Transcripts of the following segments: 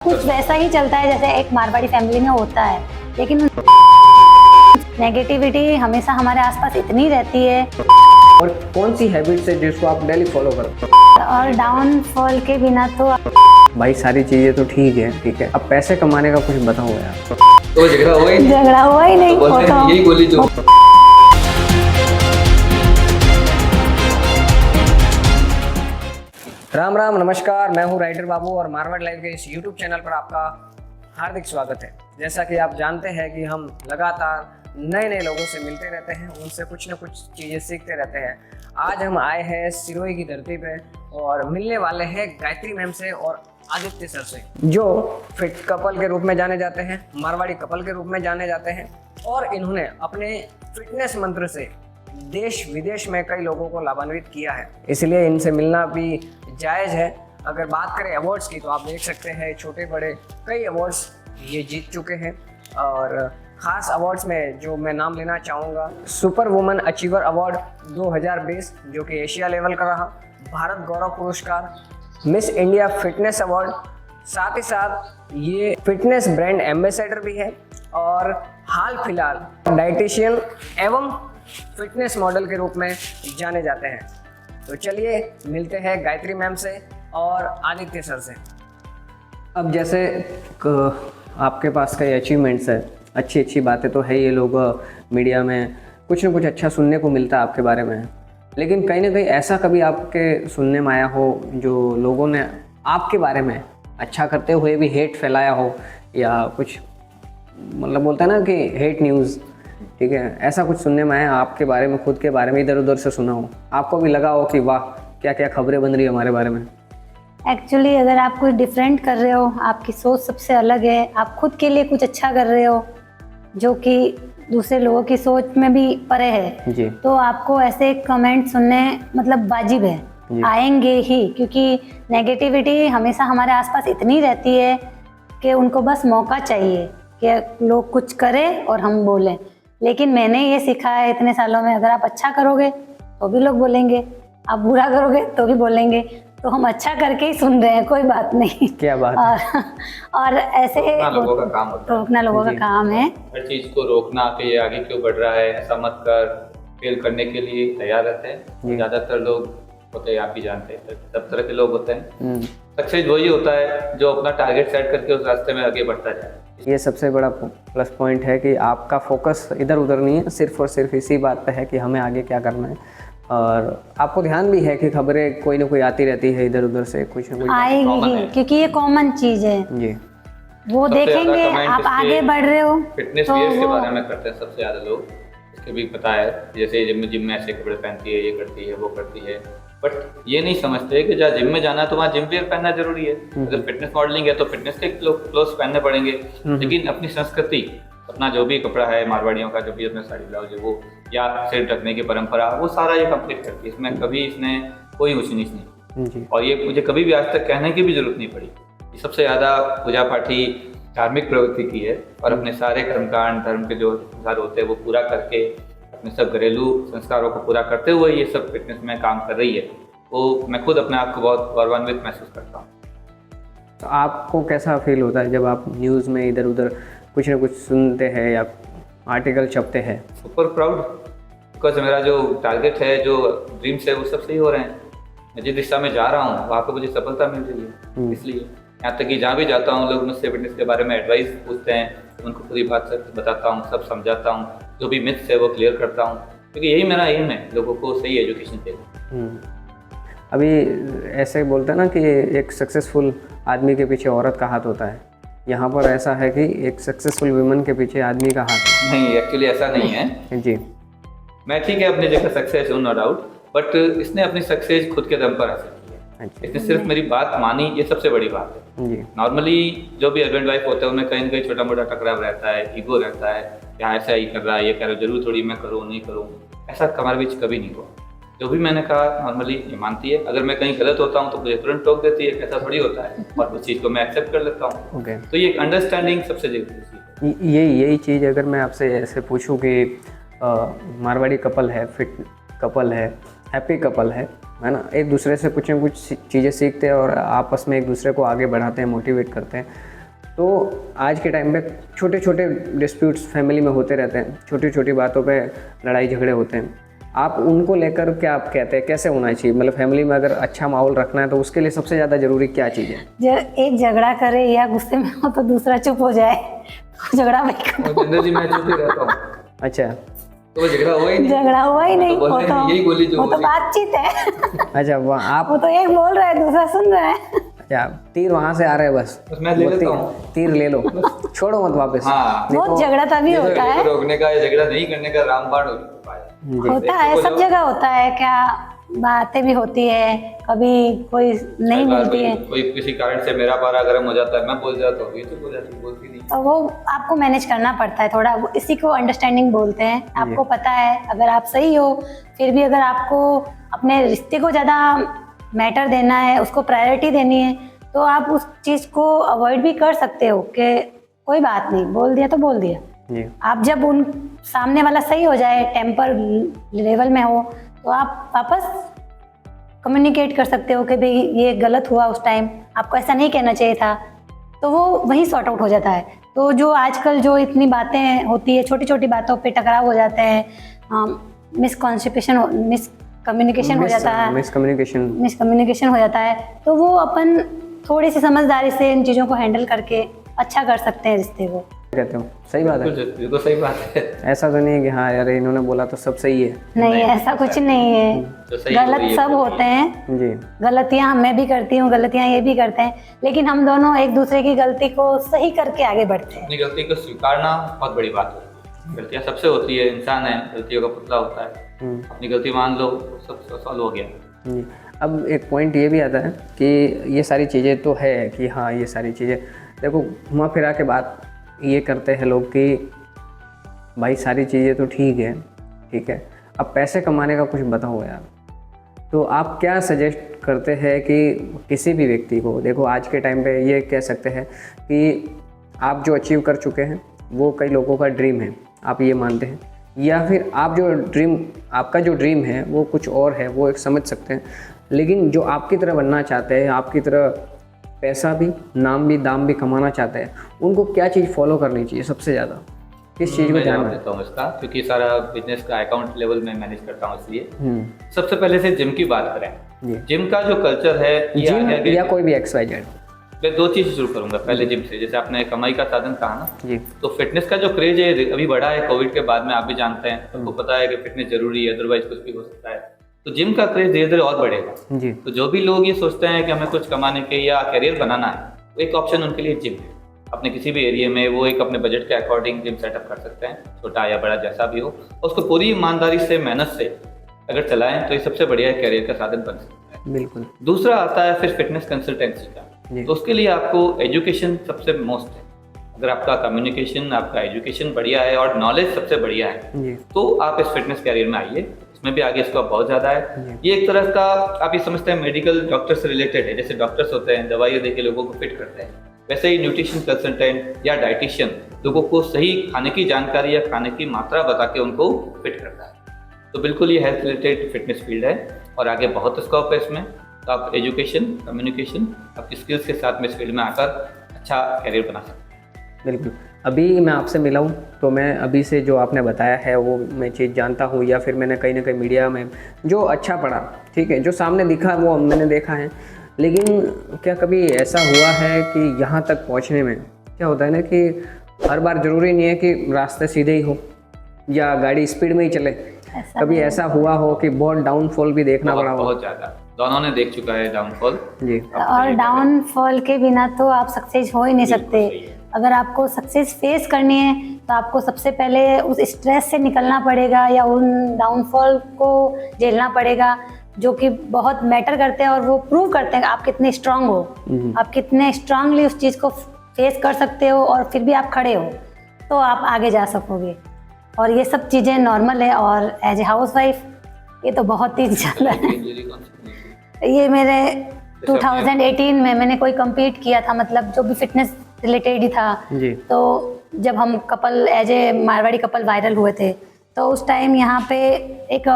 कुछ वैसा ही चलता है जैसे एक मारवाड़ी फैमिली में होता है, लेकिन नेगेटिविटी हमेशा हमारे आसपास इतनी रहती है। और कौन सी हैबिट्स है जिसको आप डेली फॉलो करते हो? और डाउनफॉल के बिना तो भाई सारी चीजें तो ठीक है, अब पैसे कमाने का कुछ बताओ यार। तो झगड़ा हुआ ही नहीं तो बोलते हैं, यही बोली जो राम राम नमस्कार, मैं हूँ राइटर बाबू और मारवाड़ लाइव के इस यूट्यूब चैनल पर आपका हार्दिक स्वागत है। जैसा कि आप जानते हैं कि हम लगातार नए नए लोगों से मिलते रहते हैं, उनसे कुछ न कुछ चीज़ें सीखते रहते हैं। आज हम आए हैं सिरोही की धरती पे और मिलने वाले हैं गायत्री मैम से और आदित्य सर से, जो फिट कपल के रूप में जाने जाते हैं, मारवाड़ी कपल के रूप में जाने जाते हैं। और इन्होंने अपने फिटनेस मंत्र से देश विदेश में कई लोगों को लाभान्वित किया है, इसलिए इनसे मिलना भी जायज़ है। अगर बात करें अवार्ड्स की तो आप देख सकते हैं छोटे बड़े कई अवार्ड्स ये जीत चुके हैं। और ख़ास अवार्ड्स में जो मैं नाम लेना चाहूँगा, सुपर वुमन अचीवर अवार्ड 2020 जो कि एशिया लेवल का रहा, भारत गौरव पुरस्कार, मिस इंडिया फिटनेस अवार्ड, साथ ही साथ ये फिटनेस ब्रांड एम्बेसडर भी है और हाल फिलहाल डाइटिशियन एवं फिटनेस मॉडल के रूप में जाने जाते हैं। तो चलिए मिलते हैं गायत्री मैम से और आदित्य सर से। अब जैसे आपके पास कई अचीवमेंट्स है, अच्छी बातें तो है, ये लोग मीडिया में कुछ न कुछ अच्छा सुनने को मिलता है आपके बारे में, लेकिन कहीं ना कहीं ऐसा कभी आपके सुनने में आया हो जो लोगों ने आपके बारे में अच्छा करते हुए भी हेट फैलाया हो, या कुछ मतलब बोलता है ना कि हेट न्यूज़, ठीक है, ऐसा कुछ सुनने में आया आपके बारे में, खुद के बारे में इधर उधर से सुना हो, आपको भी लगा हो कि वाह क्या क्या खबरें बन रही है हमारे बारे में? एक्चुअली अगर आप कुछ डिफरेंट कर रहे हो, आपकी सोच सबसे अलग है, आप खुद के लिए कुछ अच्छा कर रहे हो जो कि दूसरे लोगों की सोच में भी परे है जी, तो आपको ऐसे कमेंट सुनने मतलब वाजिब है, आएंगे ही, क्योंकि नेगेटिविटी हमेशा हमारे आसपास इतनी रहती है कि उनको बस मौका चाहिए कि लोग कुछ करें और हम बोलें। लेकिन मैंने ये सीखा है इतने सालों में, अगर आप अच्छा करोगे तो भी लोग बोलेंगे, आप बुरा करोगे तो भी बोलेंगे, तो हम अच्छा करके ही सुन रहे हैं, कोई बात नहीं। क्या बात है। और ऐसे लोगों का काम होता है, रोकना लोगों का काम है, हर चीज को रोकना कि ये आगे क्यों बढ़ रहा है, ऐसा मत कर, फेल करने के लिए तैयार रहते हैं। ज्यादातर लोग होते हैं, आप भी जानते हैं, सब तरह के लोग होते हैं। सक्सेस वही होता है जो अपना टारगेट सेट करके उस रास्ते में आगे बढ़ता जाए। ये सबसे बड़ा प्लस पॉइंट है कि आपका फोकस इधर उधर नहीं है, सिर्फ और सिर्फ इसी बात पे है कि हमें आगे क्या करना है। और आपको ध्यान भी है कि खबरें कोई ना कोई आती रहती है इधर उधर से, कुछ ना कुछ आएगी ही, क्योंकि ये कॉमन चीज है जी, वो देखेंगे आप आगे बढ़ रहे हो। फिटनेस तो वेयर्स के बारे में करते हैं सबसे ज्यादा लोग, इसके भी पता है, जैसे जिम में ऐसे कपड़े पहनती है, ये करती है, वो करती है, बट ये नहीं समझते कि जहाँ जिम में जाना है तो वहाँ जिम वेयर पहनना जरूरी है। अगर फिटनेस मॉडलिंग है तो फिटनेस के क्लोथ्स पहनने पड़ेंगे, लेकिन अपनी संस्कृति, अपना जो भी कपड़ा है मारवाड़ियों का, जो भी अपने साड़ी ब्लाउज है वो, या सिर ढकने की परंपरा, वो सारा ये कंप्लीट करती है। इसमें कभी इसने कोई ऊंच नीच नहीं, और ये मुझे कभी भी आज तक कहने की भी जरूरत नहीं पड़ी। ये सबसे ज़्यादा पूजा पाठी धार्मिक प्रवृत्ति की है, और अपने सारे कर्मकांड धर्म के जो संस्कार होते हैं वो पूरा करके, अपने सब घरेलू संस्कारों को पूरा करते हुए ये सब फिटनेस में काम कर रही है। तो मैं खुद अपने आप को बहुत गौरवान्वित महसूस करता हूँ। तो आपको कैसा फील होता है जब आप न्यूज़ में इधर उधर कुछ ना कुछ सुनते हैं या आर्टिकल छपते हैं? सुपर प्राउड, बिकॉज मेरा जो टारगेट है, जो ड्रीम्स है, वो सब सही हो रहे हैं। मैं जिस दिशा में जा रहा हूँ वहाँ पर मुझे सफलता मिल रही है। इसलिए यहाँ तक कि जहाँ भी जाता हूँ लोग मुझसे फिटनेस के बारे में एडवाइस पूछते हैं, उनको पूरी बात बताता हूँ, सब समझाता हूँ, जो भी मिथ्स है वो क्लियर करता हूँ, क्योंकि यही मेरा एम है, लोगों को सही एजुकेशन देना। अभी ऐसे बोलते हैं ना कि एक सक्सेसफुल आदमी के पीछे औरत का हाथ होता है, यहाँ पर ऐसा है कि एक सक्सेसफुल वुमन के पीछे आदमी का हाथ है। नहीं, एक्चुअली ऐसा नहीं है जी। मैं ठीक है अपनी जगह सक्सेस हूँ, नो डाउट, बट इसने अपनी सक्सेस खुद के दम पर हासिल की है। इसने सिर्फ मेरी बात मानी, ये सबसे बड़ी बात है जी। नॉर्मली जो भी हस्बैंड वाइफ होते हैं उनमें कहीं ना कहीं छोटा मोटा टकराव रहता है, ईगो रहता है, क्या ऐसा ही कर रहा है, ये कह रहा है, जरूर थोड़ी मैं करूँ नहीं करूँ, ऐसा हमारे बीच कभी नहीं हुआ। जो भी मैंने कहा नॉर्मली ये मानती है, अगर मैं कहीं गलत होता हूँ तो मुझे तुरंत टोक देती है, ऐसा थोड़ी होता है, और उस चीज़ को मैं एक्सेप्ट कर लेता हूँ। तो ये अंडरस्टैंडिंग सबसे जरूरी है। यही चीज़ अगर मैं आपसे ऐसे पूछूं कि मारवाड़ी कपल है, फिट कपल है, हैप्पी कपल है है ना, एक दूसरे से कुछ न कुछ चीज़ें सीखते हैं और आपस में एक दूसरे को आगे बढ़ाते हैं, मोटिवेट करते हैं, तो आज के टाइम पे छोटे छोटे डिस्प्यूट्स फैमिली में होते रहते हैं, छोटी छोटी बातों पे लड़ाई झगड़े होते हैं। आप उनको लेकर क्या आप कहते हैं कैसे होना चाहिए? मतलब फैमिली में अगर अच्छा माहौल रखना है तो उसके लिए सबसे ज़्यादा ज़रूरी क्या चीज़ है? जब एक झगड़ा करे या गुस्से में हो तो दूसरा चुप हो जाए, तो झगड़ा वही जितेंद्र जी मैं चुप ही रहता हूँ, अच्छा, तो वो झगड़ा हुआ ही नहीं। झगड़ा हुआ ही नहीं, तो बोलते हैं, यही बोली जो वो तो बोली। बातचीत है। अच्छा वो तो एक बोल रहा है दूसरा सुन रहा है। अच्छा, तीर वहाँ से आ रहा है बस मैं ले लेता हूँ, तीर ले लो, छोड़ो मत वापस। हाँ, वो झगड़ा तभी होता है, रोकने का या झगड़ा नहीं करने का रामबाण होता है, सब जगह होता है। क्या बातें भी होती है, कभी कोई नहीं मिलती है, कोई किसी कारण से मेरा पारा गर्म हो जाता है, मैं बोल जाता हूँ, ये तो बोल जाती है, बोलती नहीं। तो वो आपको मैनेज करना पड़ता है थोड़ा, इसी को अंडरस्टैंडिंग बोलते हैं। आपको पता है अगर आप सही हो, फिर भी अगर आपको अपने रिश्ते को ज़्यादा मैटर देना है, उसको प्रायोरिटी देनी है, तो आप उस चीज़ को अवॉइड भी कर सकते हो कि कोई बात नहीं, बोल दिया तो बोल दिया। आप जब उन सामने वाला सही हो जाए, टेम्पर लेवल में हो, तो आप वापस कम्युनिकेट कर सकते हो कि भाई ये गलत हुआ उस टाइम, आपको ऐसा नहीं कहना चाहिए था, तो वो वहीं सॉर्ट आउट हो जाता है। तो जो आजकल जो इतनी बातें होती है, छोटी छोटी बातों पे टकराव हो जाते हैं, मिसकम्युनिकेशन हो जाता है, तो वो अपन थोड़ी सी समझदारी से इन चीज़ों को हैंडल करके अच्छा कर सकते हैं रिश्ते को। कहते हो सही बात है, बिल्कुल सही बात है। ऐसा तो नहीं है कि हाँ यार इन्होंने बोला तो सब सही है, नहीं ऐसा कुछ नहीं है, गलत सब होते हैं जी, गलतियां मैं भी करती हूँ, गलतियां ये भी करते हैं, लेकिन हम दोनों एक दूसरे की गलती को सही करके आगे बढ़ते हैं। अपनी गलती को स्वीकारना बहुत बड़ी बात होती है, गलतियां सबसे होती है, इंसान है, गलतियों का पुतला होता है, अपनी गलती मान लो, सब सॉल्व हो गया जी। अब एक पॉइंट ये भी आता है कि ये सारी चीज़ें तो है कि हाँ ये सारी चीज़ें देखो घुमा फिरा के बात ये करते हैं लोग कि भाई सारी चीज़ें तो ठीक है, अब पैसे कमाने का कुछ बताओ यार। तो आप क्या सजेस्ट करते हैं कि किसी भी व्यक्ति को, देखो आज के टाइम पे ये कह सकते हैं कि आप जो अचीव कर चुके हैं वो कई लोगों का ड्रीम है, आप ये मानते हैं, या फिर आपका जो ड्रीम है वो कुछ और है, वो एक समझ सकते हैं, लेकिन जो आपकी तरह बनना चाहते हैं, आपकी तरह पैसा भी, नाम भी, दाम भी कमाना चाहते हैं, उनको क्या चीज़ फॉलो करनी चाहिए सबसे ज़्यादा, किस चीज़ में ध्यान देता हूँ इसका, क्योंकि सारा बिजनेस का अकाउंट लेवल में मैनेज करता हूँ, इसलिए सबसे पहले से जिम की बात करें, जिम का जो कल्चर है जिम या कोई भी XYZ, मैं दो चीज़ शुरू करूंगा। पहले जिम से, जैसे आपने कमाई का साधन कहा ना जी, तो फिटनेस का जो क्रेज है अभी बढ़ा है कोविड के बाद में, आप भी जानते हैं, सबको पता है कि फिटनेस जरूरी है, अदरवाइज कुछ भी हो सकता है, तो जिम का क्रेज धीरे धीरे और बढ़ेगा जी। तो जो भी लोग ये सोचते हैं कि हमें कुछ कमाने के या करियर बनाना है, तो एक ऑप्शन उनके लिए जिम है। अपने किसी भी एरिया में वो एक अपने बजट के अकॉर्डिंग जिम सेटअप कर सकते हैं, छोटा या बड़ा जैसा भी हो, उसको पूरी ईमानदारी से, मेहनत से अगर चलाएं तो ये सबसे बढ़िया करियर का साधन बन सकता है। बिल्कुल। दूसरा आता है फिर फिटनेस कंसल्टेंसी का, तो उसके लिए आपको एजुकेशन सबसे मोस्ट है। अगर आपका कम्युनिकेशन, आपका एजुकेशन बढ़िया है और नॉलेज सबसे बढ़िया है, तो आप इस फिटनेस कैरियर में आइए, इसमें भी आगे स्कोप बहुत ज़्यादा है। ये एक तरह का आप ये समझते हैं मेडिकल डॉक्टर से रिलेटेड है, जैसे डॉक्टर्स होते हैं दवाइयाँ देके लोगों को फिट करते हैं, वैसे ही न्यूट्रिशन कंसल्टेंट या डाइटिशियन लोगों को सही खाने की जानकारी या खाने की मात्रा बता के उनको फिट करता है। तो बिल्कुल ये हेल्थ रिलेटेड फिटनेस फील्ड है और आगे बहुत स्कोप है इसमें। तो आप एजुकेशन, कम्युनिकेशन, आपकी स्किल्स के साथ में इस फील्ड में आकर अच्छा करियर बना सकते हैं। बिल्कुल। अभी मैं आपसे मिला हूँ तो मैं अभी से जो आपने बताया है वो मैं चीज़ जानता हूँ, या फिर मैंने कहीं ना कहीं मीडिया में जो अच्छा पढ़ा, ठीक है, जो सामने दिखा वो मैंने देखा है, लेकिन क्या कभी ऐसा हुआ है कि यहाँ तक पहुँचने में क्या होता है ना कि हर बार ज़रूरी नहीं है कि रास्ते सीधे ही हो या गाड़ी स्पीड में ही चले, कभी ऐसा हुआ हो कि बहुत डाउनफॉल भी देखना पड़ा हो? बहुत ज़्यादा, दोनों ने देख चुका है डाउनफॉल जी। और डाउनफॉल के बिना तो आप सक्सेस हो ही नहीं सकते। अगर आपको सक्सेस फेस करनी है तो आपको सबसे पहले उस स्ट्रेस से निकलना पड़ेगा या उन डाउनफॉल को झेलना पड़ेगा, जो कि बहुत मैटर करते हैं और वो प्रूव करते हैं आप कितने स्ट्रांग हो, आप कितने स्ट्रांगली उस चीज़ को फेस कर सकते हो और फिर भी आप खड़े हो तो आप आगे जा सकोगे। और ये सब चीज़ें नॉर्मल है। और एज ए हाउस वाइफ ये तो बहुत ही ज़्यादा है। ये मेरे 2018 में मैंने कोई कम्पीट किया था, मतलब जो भी फिटनेस रिलेटेड ही था जी। तो जब हम couple as a Marwari couple viral हुए थे तो उस टाइम यहाँ पे एक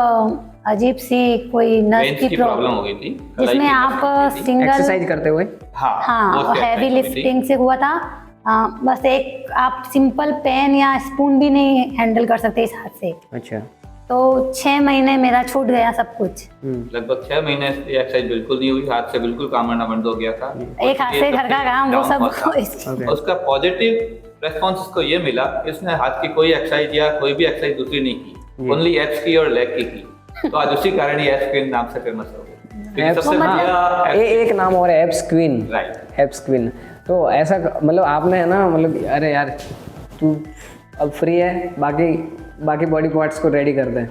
अजीब सी कोई नर्व की प्रॉब्लम हो गई थी, जिसमें आप सिंगल एक्सरसाइज करते हुए हाँ हैवी लिफ्टिंग से हुआ था बस एक आप सिंपल पेन या स्पून भी नहीं हैंडल कर सकते इस हाथ से। अच्छा। तो 6 महीने मेरा छूट गया सब कुछ। लगभग 6 महीने से एक्सरसाइज बिल्कुल नहीं हुई, हाथ से बिल्कुल काम करना बंद हो गया था। एक हाथ से घर का काम वो सब। उसका पॉजिटिव रेस्पॉन्स इसको ये मिला, इसने हाथ की कोई एक्सरसाइज या कोई भी एक्सरसाइज दूसरी नहीं की, ओनली एब्स की और लेग की। तो आज उसी कारण ये एब्स क्वीन नाम से फेमस हो गई। सबसे बढ़िया एक नाम और abs queen, right, abs queen. तो ऐसा मतलब आपने है ना, मतलब अरे यार तू अब फ्री है, बाकी बॉडी पार्ट्स को रेडी कर दे,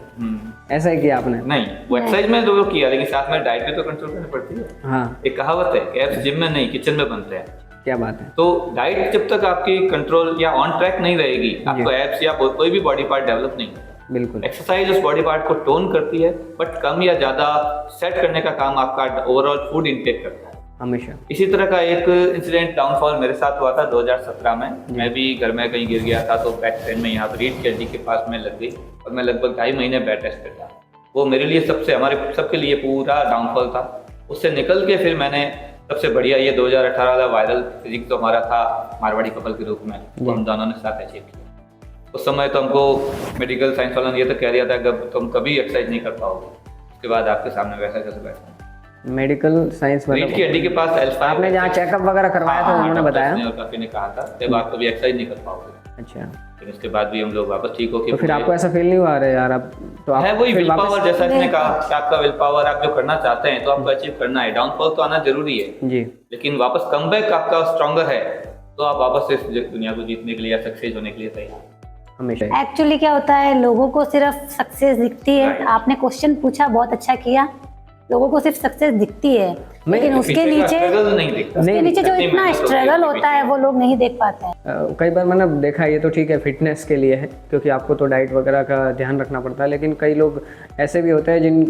ऐसा ही किया आपने? नहीं, वो एक्सरसाइज में जो किया, लेकिन साथ में डाइट भी तो कंट्रोल करनी पड़ती है। हाँ, एक कहावत है कि एब्स जिम में नहीं किचन में बनते हैं। क्या बात है। तो डाइट जब तक आपकी कंट्रोल या ऑन ट्रैक नहीं रहेगी, आपको एब्स या कोई भी बॉडी पार्ट डेवलप नहीं होता। बिल्कुल। एक्सरसाइज उस बॉडी पार्ट को टोन करती है, बट कम या ज्यादा सेट करने का काम आपका ओवरऑल फूड इनटेक करता है हमेशा। इसी तरह का एक इंसिडेंट डाउनफॉल मेरे साथ हुआ था 2017 में। मैं भी घर में कहीं गिर गया था, तो बैक पेन में यहाँ पर रीढ़ की हड्डी के पास में लग गई और मैं लगभग 2.5 महीने बेड रेस्ट पे था। वो मेरे लिए हमारे सबके लिए पूरा डाउनफॉल था। उससे निकल के फिर मैंने सबसे बढ़िया ये 2018 वाला वायरल फिजिक्स तो हमारा था मारवाड़ी कपल के रूप में, वो हम दोनों ने साथ अचीव किया। उस समय तो हमको मेडिकल साइंस वालों ने ये तो कह दिया था कि तुम कभी एक्सरसाइज नहीं कर पाओगे, उसके बाद आपके सामने वैसा कैसे बैठा। मेडिकल साइंस रीढ़ की हड्डी के पास आपने जहाँ चेकअप वगैरह करवाया था उन्होंने बताया, और काफी ने कहा था कि आप कभी एक्सरसाइज नहीं कर पाओगे। अच्छा। लेकिन उसके बाद भी हम लोग वापस ठीक होके, तो फिर आपको ऐसा फील नहीं हुआ रहे यार अब तो आप है वही विल पावर, जैसा इसने कहा कि आपका विल पावर, आप जो करना चाहते हैं तो आपको अचीव करना है। डाउनफॉल तो आना जरूरी है जी, लेकिन वापस कमबैक आपका स्ट्रॉन्गर है तो आप वापस इस दुनिया को जीतने के लिए या सक्सेस होने के लिए तैयार हमेशा। एक्चुअली क्या होता है, लोगों को सिर्फ सक्सेस दिखती है। आपने क्वेश्चन पूछा, बहुत अच्छा किया। लोगों को सिर्फ सक्सेस दिखती है, लेकिन उसके नीचे जो इतना स्ट्रगल होता है वो लोग नहीं देख पाते हैं। कई बार मैंने देखा, ये तो ठीक है फिटनेस के लिए है क्योंकि आपको तो डाइट वगैरह का ध्यान रखना पड़ता है, लेकिन कई लोग ऐसे भी होते हैं जिन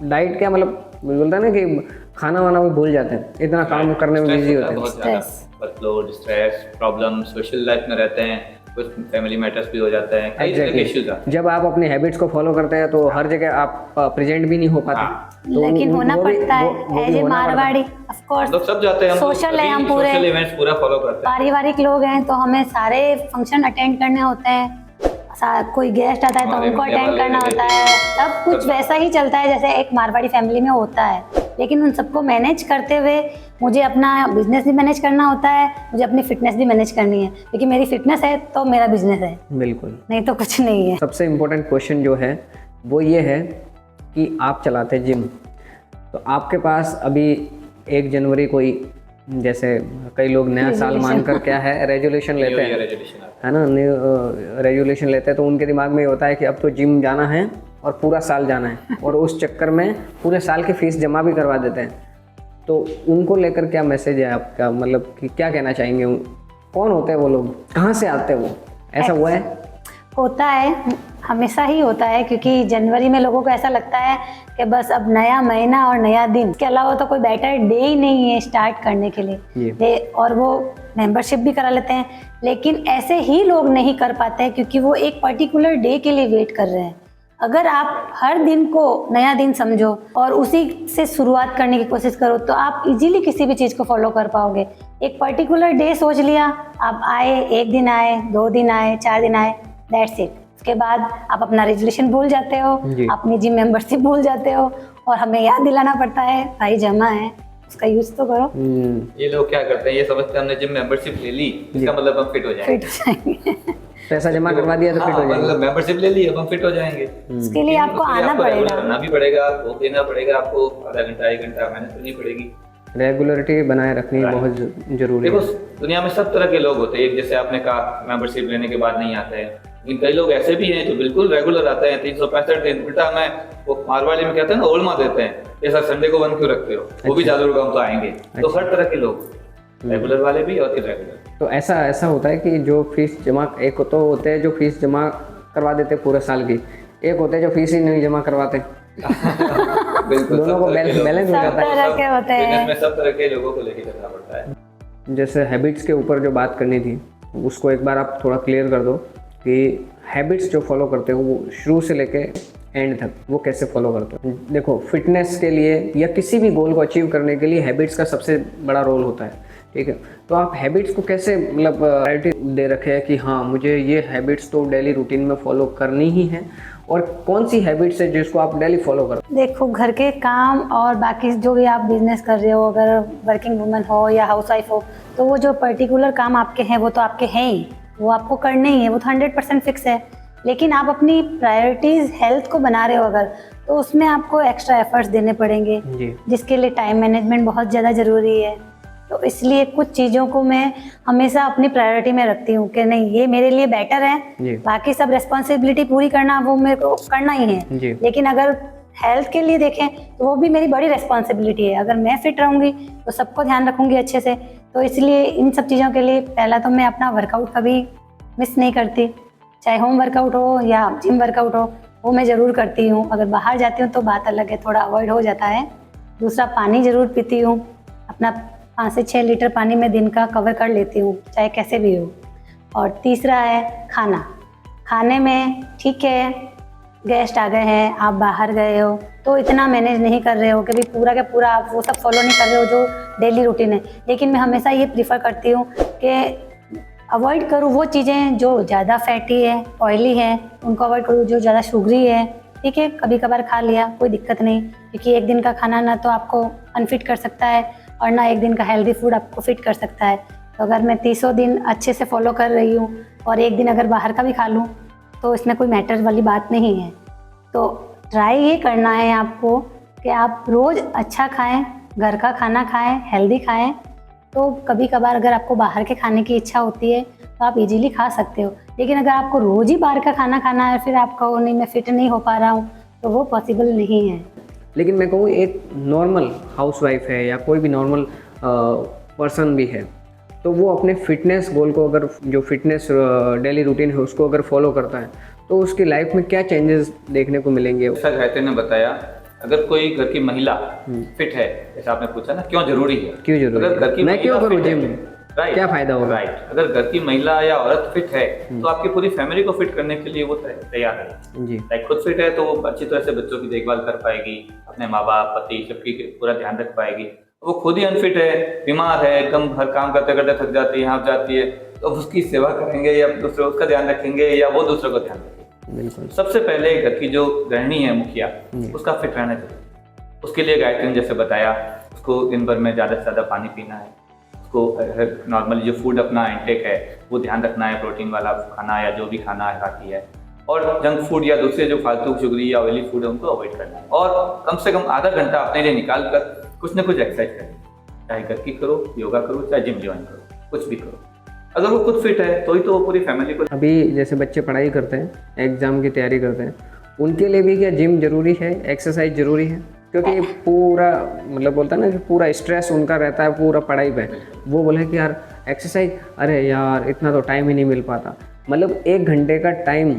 डाइट क्या मतलब बोलता है ना कि खाना वाना भी भूल जाते हैं, इतना काम करने में बिजी होते हैं। स्ट्रेस, प्रॉब्लम, सोशल लाइफ में रहते हैं, कुछ फैमिली मैटर्स भी हो जाते हैं, कई तरह के इश्यूज आते हैं। जब आप अपनी हैबिट्स को फॉलो करते हैं तो हर जगह आप प्रेजेंट भी नहीं हो पाते, तो लेकिन होना पड़ता है। As a Marwari of course लोग सब जाते हैं, सोशल है, हम पूरे सोशल इवेंट्स पूरा फॉलो करते हैं, पारिवारिक लोग हैं तो हमें सारे फंक्शन अटेंड करने होते हैं। कोई गेस्ट आता है तो उनको अटेंड करना होता है। सब कुछ वैसा ही चलता है जैसे एक मारवाड़ी फैमिली में होता है, लेकिन उन सबको मैनेज करते हुए मुझे अपना बिजनेस भी मैनेज करना होता है, मुझे अपनी फिटनेस भी मैनेज करनी है, क्योंकि मेरी फिटनेस है तो मेरा बिजनेस है। बिल्कुल, नहीं तो कुछ नहीं है। सबसे इम्पोर्टेंट क्वेश्चन जो है वो ये है कि आप चलाते जिम, तो आपके पास अभी 1 जनवरी कोई, जैसे कई लोग नया साल मानकर क्या है रेजोल्यूशन लेते हैं, है ना, रेजोल्यूशन लेते हैं, तो उनके दिमाग में ये होता है कि अब तो जिम जाना है और पूरा साल जाना है, और उस चक्कर में पूरे साल की फीस जमा भी करवा देते हैं। तो उनको लेकर क्या मैसेज है आपका, मतलब कि क्या कहना चाहेंगे? कौन होते हैं वो लोग, कहाँ से आते हैं वो? ऐसा हुआ है? होता है, हमेशा ही होता है, क्योंकि जनवरी में लोगों को ऐसा लगता है कि बस अब नया महीना और नया दिन, इसके अलावा तो कोई बेटर डे ही नहीं है स्टार्ट करने के लिए, और वो मेंबरशिप भी करा लेते हैं। लेकिन ऐसे ही लोग नहीं कर पाते हैं क्योंकि वो एक पर्टिकुलर डे के लिए वेट कर रहे हैं। अगर आप हर दिन को नया दिन समझो और उसी से शुरुआत करने की कोशिश करो तो आप इजीली किसी भी चीज़ को फॉलो कर पाओगे। एक पर्टिकुलर डे सोच लिया, आप आए, 1 दिन आए, 2 दिन आए, 4 दिन आए, दैट्स इट। उसके बाद आप अपना रेजोल्यूशन भूल जाते हो, अपनी जिम मेंबरशिप भूल जाते हो, और हमें याद दिलाना पड़ता है भाई जमा है, उसका यूज तो करो। ये लोग क्या करते हैं, ये समझते हैं हमने जिम मेंबरशिप ले ली, इसका मतलब हम फिट हो जाएंगे। पैसा जमा करवा दिया तो फिट हो जाएंगे, मतलब मेंबरशिप ले ली, अब हम फिट हो जाएंगे। उसके लिए आपको आना पड़ेगा, करना भी पड़ेगा, वो देना पड़ेगा, आपको आधा घंटा 1 घंटा मेहनत करनी पड़ेगी। रेगुलरिटी बनाए रखनी बहुत जरूरी है। देखो दुनिया में सब तरह के लोग होते हैं, एक जैसे आपने कहा मेंबरशिप लेने के बाद नहीं आते हैं, लेकिन कई लोग ऐसे भी हैं जो बिल्कुल रेगुलर आते हैं 365 दिन। उल्टा मैं वो मारवाड़ी में कहते हैं ना, ओल्मा देते हैं, ऐसा संडे को बंद क्यों रखते हो, वो भी चालू होगा हम तो आएंगे। तो हर तरह के लोग, रेगुलर वाले भी और इरेगुलर। तो ऐसा होता है कि जो फीस जमा, एक तो होते हैं जो फीस जमा करवा देते पूरे साल की, एक होते हैं जो फीस ही नहीं जमा करवाते। बिल्कुल, दोनों को बैलेंस हो जाता है। सब तरह के लोगों को लेके चलना पड़ता है। जैसे हैबिट्स के ऊपर जो बात करनी थी उसको एक बार आप थोड़ा क्लियर कर दो कि हैबिट्स जो फॉलो करते हो वो शुरू से लेके एंड तक वो कैसे फॉलो करते हो। देखो फिटनेस के लिए या किसी भी गोल को अचीव करने के लिए हैबिट्स का सबसे बड़ा रोल होता है, ठीक है, तो आप हैबिट्स को कैसे मतलब प्रायोरिटी दे रखे हैं कि हाँ मुझे ये हैबिट्स तो डेली रूटीन में फॉलो करनी ही है, और कौन सी हैबिट्स है जिसको आप डेली फॉलो करते हैं? देखो, घर के काम और बाकी जो भी आप बिजनेस कर रहे हो, अगर वर्किंग वुमन हो या हाउस वाइफ हो, तो वो जो पर्टिकुलर काम आपके हैं वो तो आपके हैं ही, वो आपको करने ही है, वो तो 100% फिक्स है। लेकिन आप अपनी प्रायोरिटीज़ हेल्थ को बना रहे हो अगर, तो उसमें आपको एक्स्ट्रा एफर्ट्स देने पड़ेंगे, जिसके लिए टाइम मैनेजमेंट बहुत ज़्यादा ज़रूरी है। तो इसलिए कुछ चीज़ों को मैं हमेशा अपनी प्रायोरिटी में रखती हूँ कि नहीं, ये मेरे लिए बेटर है, बाकी सब रिस्पॉन्सिबिलिटी पूरी करना वो मेरे को करना ही है। लेकिन अगर हेल्थ के लिए देखें तो वो भी मेरी बड़ी रिस्पॉन्सिबिलिटी है। अगर मैं फिट रहूँगी तो सबको ध्यान रखूँगी अच्छे से। तो इसलिए इन सब चीज़ों के लिए पहला तो मैं अपना वर्कआउट कभी मिस नहीं करती, चाहे होम वर्कआउट हो या जिम वर्कआउट हो, वो मैं ज़रूर करती हूँ। अगर बाहर जाती हूँ तो बात अलग है, थोड़ा अवॉइड हो जाता है। दूसरा, पानी ज़रूर पीती हूँ, अपना 5 से 6 लीटर पानी में दिन का कवर कर लेती हूँ, चाहे कैसे भी हो। और तीसरा है खाना। खाने में ठीक है, गेस्ट आ गए हैं, आप बाहर गए हो तो इतना मैनेज नहीं कर रहे हो कि भी पूरा का पूरा आप वो सब फॉलो नहीं कर रहे हो जो डेली रूटीन है। लेकिन मैं हमेशा ये प्रीफर करती हूँ कि अवॉइड करूँ वो चीज़ें जो ज़्यादा फैटी है, ऑयली है, उनको अवॉइड करूँ। जो ज़्यादा शुगरी है, ठीक है, कभी कभार खा लिया, कोई दिक्कत नहीं, क्योंकि एक दिन का खाना ना तो आपको अनफिट कर सकता है और ना एक दिन का हेल्दी फूड आपको फिट कर सकता है। तो अगर मैं 300 दिन अच्छे से फॉलो कर रही हूँ और एक दिन अगर बाहर का भी खा लूँ तो इसमें कोई मैटर वाली बात नहीं है। तो ट्राई ये करना है आपको कि आप रोज़ अच्छा खाएं, घर का खाना खाएं, हेल्दी खाएं। तो कभी कभार अगर आपको बाहर के खाने की इच्छा होती है तो आप इजीली खा सकते हो। लेकिन अगर आपको रोज़ ही बाहर का खाना खाना है, फिर आप कहो नहीं मैं फिट नहीं हो पा रहा हूँ, तो वो पॉसिबल नहीं है। लेकिन मैं कहूँ एक नॉर्मल हाउसवाइफ है या कोई भी नॉर्मल पर्सन भी है, तो वो अपने फिटनेस गोल को, अगर जो फिटनेस डेली रूटीन है उसको अगर फॉलो करता है तो उसकी लाइफ में क्या चेंजेस देखने को मिलेंगे? जैसा गायत्री ने बताया, अगर कोई घर की महिला फिट है, जैसे आपने पूछा ना क्यों जरूरी है, क्यों जरूरी अगर घर की मैं क्यों करूँ जिम, राइट, क्या फायदा होगा? राइट, अगर घर की महिला या औरत फिट है तो आपकी पूरी फैमिली को फिट करने के लिए वो तैयार है जी। लाइक खुद फिट है तो वो अच्छी तरह से बच्चों की देखभाल कर पाएगी, अपने माँ बाप, पति, सबकी पूरा ध्यान रख पाएगी। वो खुद ही अनफिट है, बीमार है, कम हर काम करते करते थक जाती है, हाँफ जाती है, तो उसकी सेवा करेंगे या दूसरे उसका ध्यान रखेंगे या वो दूसरों का ध्यान रखेंगे? बिल्कुल। सबसे पहले घर की जो गृहिणी है, मुखिया, उसका फिट रहना चाहिए। उसके लिए गायत्री ने जैसे बताया, उसको दिन भर में ज़्यादा से ज़्यादा पानी पीना है, उसको नॉर्मली जो फूड अपना इंटेक है वो ध्यान रखना है, प्रोटीन वाला खाना या जो भी खाना है खाती है, और जंक फूड या दूसरे जो फालतू शुगरी या ऑयली फूड है उनको अवॉइड करना है। और कम से कम आधा घंटा अपने लिए निकाल कर कुछ ना कुछ एक्सरसाइज करें, चाहे घर की करो, योगा करो, चाहे जिम ज्वाइन करो, कुछ भी करो। अगर वो खुद फिट है तो ही तो वो पूरी फैमिली को। अभी जैसे बच्चे पढ़ाई करते हैं, एग्ज़ाम की तैयारी करते हैं, उनके लिए भी क्या जिम जरूरी है, एक्सरसाइज जरूरी है? क्योंकि पूरा मतलब बोलता है ना कि पूरा स्ट्रेस उनका रहता है पूरा पढ़ाई पे, वो बोले कि यार एक्सरसाइज, अरे यार इतना तो टाइम ही नहीं मिल पाता। मतलब 1 घंटे का टाइम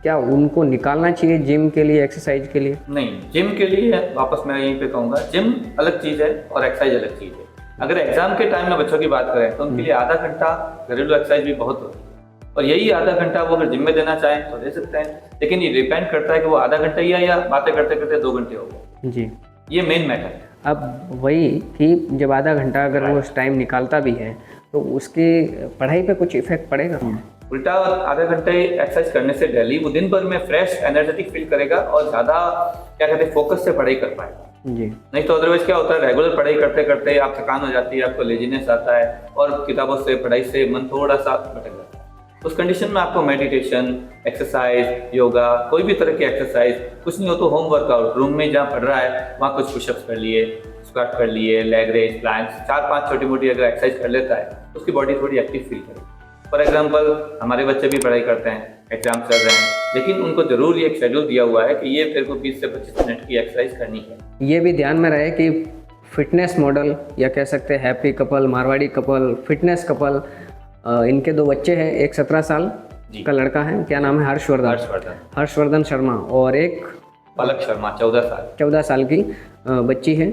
क्या उनको निकालना चाहिए जिम के लिए, एक्सरसाइज के लिए? नहीं, जिम के लिए वापस मैं यहीं पे कहूँगा, जिम अलग चीज़ है और एक्सरसाइज अलग चीज़ है। अगर एग्जाम के टाइम में बच्चों की बात करें तो उनके लिए आधा घंटा घरेलू एक्सरसाइज भी बहुत होती है, और यही आधा घंटा वो अगर जिम में देना चाहें तो दे सकते हैं। लेकिन ये डिपेंड करता है कि वो आधा घंटा या बातें करते करते 2 घंटे हो गए जी, ये मेन मैटर है। अब वही कि जब आधा घंटा अगर वो टाइम निकालता भी है तो उसकी पढ़ाई पे कुछ इफेक्ट पड़ेगा? उल्टा आधा घंटे एक्सरसाइज करने से डेली वो दिन भर में फ्रेश एनर्जेटिक फील करेगा और ज़्यादा क्या कहते हैं फोकस से पढ़ाई कर पाएगा जी। नहीं तो अदरवाइज क्या होता है, रेगुलर पढ़ाई करते करते आप थकान हो जाती है, आपको लेजीनेस आता है और किताबों से, पढ़ाई से मन थोड़ा सा भटक जाता है। उस कंडीशन में आपको मेडिटेशन, एक्सरसाइज, योगा, कोई भी तरह की एक्सरसाइज, कुछ नहीं हो तो होम वर्कआउट, रूम में जहाँ पढ़ रहा है वहाँ कुछ पुशअप्स कर लिए, स्क्वाट कर लिए, लेग रेज, प्लैंक्स, 4-5 छोटी मोटी अगर एक्सरसाइज कर लेता है तो उसकी बॉडी थोड़ी एक्टिव फील करेगी। फॉर एग्जाम्पल हमारे बच्चे भी पढ़ाई करते हैं, एग्जाम चल रहे हैं, लेकिन उनको जरूर ये एक शेड्यूल दिया हुआ है कि ये तेरे को 20 से 25 मिनट की एक्सरसाइज करनी है। ये भी ध्यान में रहे कि फिटनेस मॉडल या कह सकते हैं happy couple, Marwari couple, fitness couple, इनके 2 बच्चे हैं, एक 17 साल का लड़का है, क्या नाम है, हर्षवर्धन शर्मा, और एक पलक शर्मा 14 साल की बच्ची है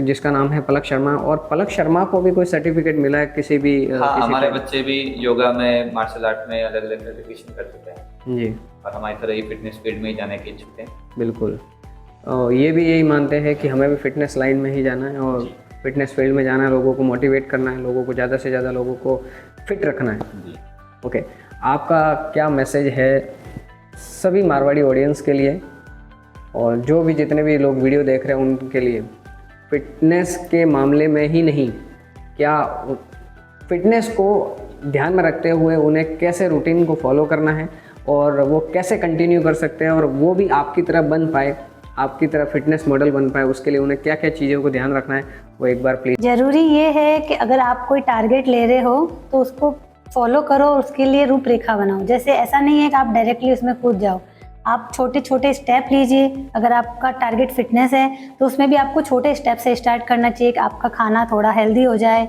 जिसका नाम है पलक शर्मा। और पलक शर्मा को भी कोई सर्टिफिकेट मिला है किसी भी? हाँ, हमारे बच्चे भी योगा में, मार्शल आर्ट में अलग अलग सर्टिफिकेशन कर चुके हैं जी, और हमारी तरह ही फिटनेस फील्ड में ही जाने के इच्छुक हैं। बिल्कुल, ये भी यही मानते हैं कि हमें भी फिटनेस लाइन में ही जाना है और फिटनेस फील्ड में जाना है, लोगों को मोटिवेट करना है, लोगों को ज़्यादा से ज़्यादा लोगों को फिट रखना है। ओके, आपका क्या मैसेज है सभी मारवाड़ी ऑडियंस के लिए और जो भी जितने भी लोग वीडियो देख रहे हैं उनके लिए, फिटनेस के मामले में ही नहीं, क्या फिटनेस को ध्यान में रखते हुए उन्हें कैसे रूटीन को फॉलो करना है और वो कैसे कंटिन्यू कर सकते हैं और वो भी आपकी तरह बन पाए, आपकी तरह फिटनेस मॉडल बन पाए, उसके लिए उन्हें क्या क्या चीज़ों को ध्यान रखना है, वो एक बार प्लीज़। ज़रूरी ये है कि अगर आप कोई टारगेट ले रहे हो तो उसको फॉलो करो और उसके लिए रूपरेखा बनाओ। जैसे ऐसा नहीं है कि आप डायरेक्टली उसमें कूद जाओ, आप छोटे छोटे स्टेप लीजिए। अगर आपका टारगेट फिटनेस है तो उसमें भी आपको छोटे स्टेप से स्टार्ट करना चाहिए कि आपका खाना थोड़ा हेल्दी हो जाए,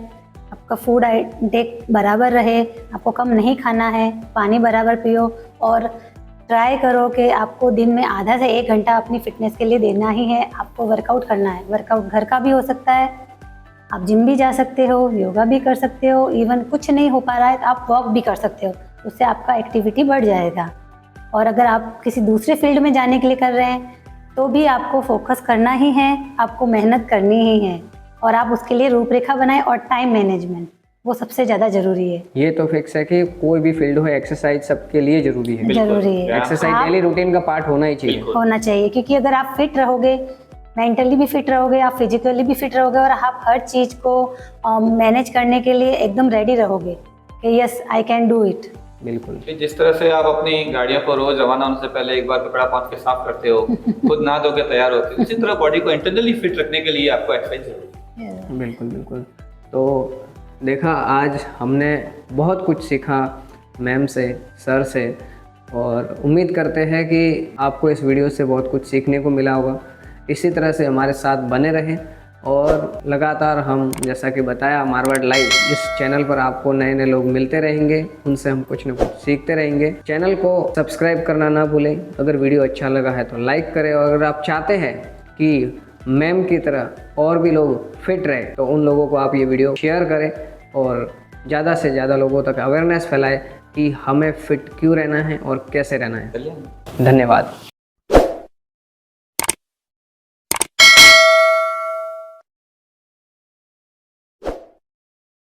आपका फूड इंटेक बराबर रहे, आपको कम नहीं खाना है, पानी बराबर पियो और ट्राई करो कि आपको दिन में आधा से 1 घंटा अपनी फिटनेस के लिए देना ही है। आपको वर्कआउट करना है, वर्कआउट घर का भी हो सकता है, आप जिम भी जा सकते हो, योगा भी कर सकते हो, इवन कुछ नहीं हो पा रहा है तो आप वॉक भी कर सकते हो, उससे आपका एक्टिविटी बढ़ जाएगा। और अगर आप किसी दूसरे फील्ड में जाने के लिए कर रहे हैं तो भी आपको फोकस करना ही है, आपको मेहनत करनी ही है और आप उसके लिए रूपरेखा बनाएं और टाइम मैनेजमेंट, वो सबसे ज़्यादा ज़रूरी है। ये तो फिक्स है कि कोई भी फील्ड हो, एक्सरसाइज सबके लिए ज़रूरी है। ज़रूरी है, एक्सरसाइज डेली रूटीन का पार्ट होना ही चाहिए, होना चाहिए, क्योंकि अगर आप फिट रहोगे, मेंटली भी फिट रहोगे, आप फिजिकली भी फिट रहोगे और आप हर चीज़ को मैनेज करने के लिए एकदम रेडी रहोगे कि yes I can do it. बिल्कुल। जिस तरह से आप अपनी गाड़ियों को रोज रवाना होने से पहले एक बार कपड़ा पहन के साफ करते हो, खुद नहा धो के तैयार होते हो, इसी तरह बॉडी को इंटरनली फिट रखने के लिए आपको एक्सरसाइज जरूरी है। बिल्कुल बिल्कुल। तो देखा, आज हमने बहुत कुछ सीखा मैम से, सर से, और उम्मीद करते हैं कि आपको इस वीडियो से बहुत कुछ सीखने को मिला होगा। इसी तरह से हमारे साथ बने रहें और लगातार हम, जैसा कि बताया, मारवाड़ लाइव इस चैनल पर आपको नए नए लोग मिलते रहेंगे, उनसे हम कुछ न कुछ सीखते रहेंगे। चैनल को सब्सक्राइब करना ना भूलें। अगर वीडियो अच्छा लगा है तो लाइक करें और अगर आप चाहते हैं कि मैम की तरह और भी लोग फिट रहे तो उन लोगों को आप ये वीडियो शेयर करें और ज़्यादा से ज़्यादा लोगों तक अवेयरनेस फैलाएं कि हमें फिट क्यों रहना है और कैसे रहना है। धन्यवाद।